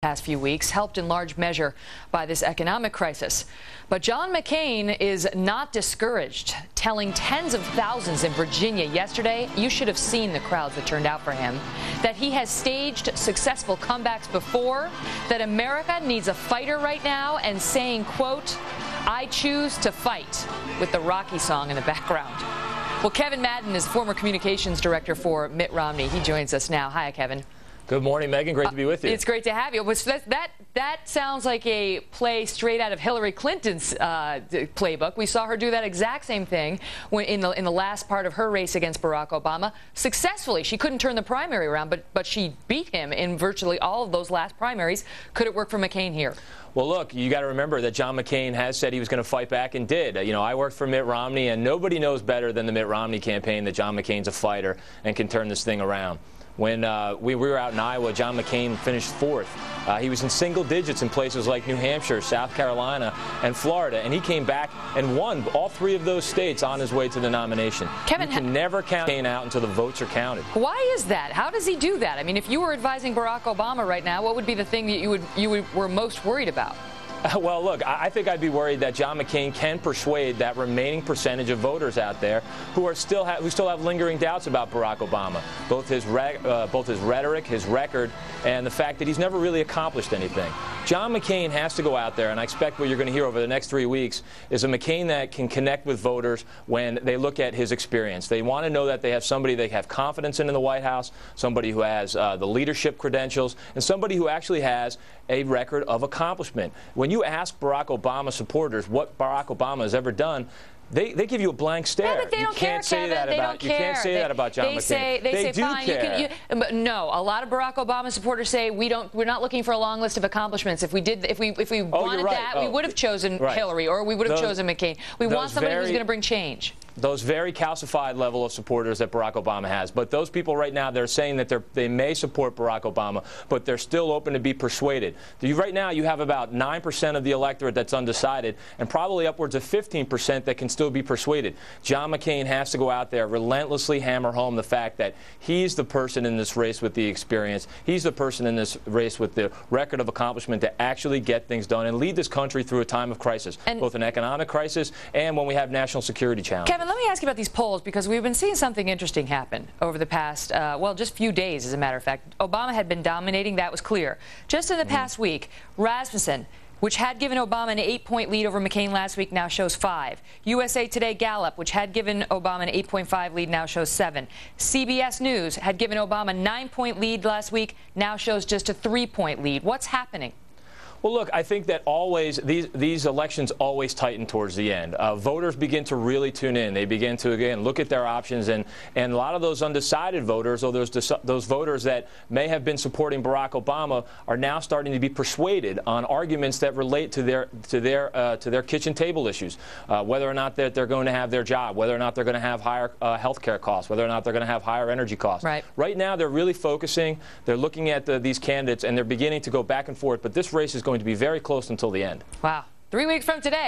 Past few weeks, helped in large measure by this economic crisis. But John McCain is not discouraged, telling tens of thousands in Virginia yesterday, you should have seen the crowds that turned out for him, that he has staged successful comebacks before, that America needs a fighter right now, and saying, quote, "I choose to fight," with the Rocky song in the background. Well, Kevin Madden is former communications director for Mitt Romney. He joins us now. Hi, Kevin. Good morning, Megan. Great to be with you. It's great to have you. That sounds like a play straight out of Hillary Clinton's playbook. We saw her do that exact same thing in the last part of her race against Barack Obama successfully. She couldn't turn the primary around, but she beat him in virtually all of those last primaries. Could it work for McCain here? Well, look, you got to remember that John McCain has said he was going to fight back and did. You know, I worked for Mitt Romney, and nobody knows better than the Mitt Romney campaign that John McCain's a fighter and can turn this thing around. When we were out in Iowa, John McCain finished fourth. He was in single digits in places like New Hampshire, South Carolina, and Florida, and he came back and won all three of those states on his way to the nominnation. Kevin, you can never count McCain out until the votes are counted. Why is that? How does he do that? I mean, if you were advising Barack Obama right now, what would be the thing that you were most worried about? Well, look, I think I'd be worried that John McCain can persuade that remaining percentage of voters out there who still have lingering doubts about Barack Obama, both his rhetoric, his record, and the fact that he's never really accomplished anything. John McCain has to go out there, and I expect what you're going to hear over the next 3 weeks is a McCain that can connect with voters when they look at his experience. They want to know that they have somebody they have confidence in the White House, somebody who has the leadership credentials, and somebody who actually has a record of accomplishment. When you ask Barack Obama supporters what Barack Obama has ever done, they give you a blank stare. Yeah, but they don't care, Kevin. You can't say that about John McCain. They do fine, care. But no, a lot of Barack Obama supporters say we're not looking for a long list of accomplishments. If we wanted that, we would have chosen Hillary, or we would have chosen McCain. We want somebody who's going to bring change. Those very calcified level of supporters that Barack Obama has. But those people right now, they're saying that they may support Barack Obama, but they're still open to be persuaded. Right now, you have about 9% of the electorate that's undecided, and probably upwards of 15% that can still be persuaded. John McCain has to go out there, relentlessly hammer home the fact that he's the person in this race with the experience. He's the person in this race with the record of accomplishment to actually get things done and lead this country through a time of crisis, both an economic crisis and when we have national security challenges. Kevin, let me ask you about these polls, because we've been seeing something interesting happen over the past, well, just few days, as a matter of fact. Obama had been dominating. That was clear. Just in the past week, Rasmussen, which had given Obama an 8-point lead over McCain last week, now shows 5. USA Today Gallup, which had given Obama an 8.5 lead, now shows 7. CBS News had given Obama a 9-point lead last week, now shows just a 3-point lead. What's happening? Well, look, I think that always these elections always tighten towards the end. Voters begin to really tune in. They begin to, again, look at their options. And a lot of those undecided voters, or those voters that may have been supporting Barack Obama, are now starting to be persuaded on arguments that relate to their kitchen table issues, whether or not that they're going to have their job, whether or not they're going to have higher health care costs, whether or not they're going to have higher energy costs. Right now, they're really focusing. They're looking at these candidates, and they're beginning to go back and forth. But this race is going to be very close until the end. Wow. 3 weeks from today.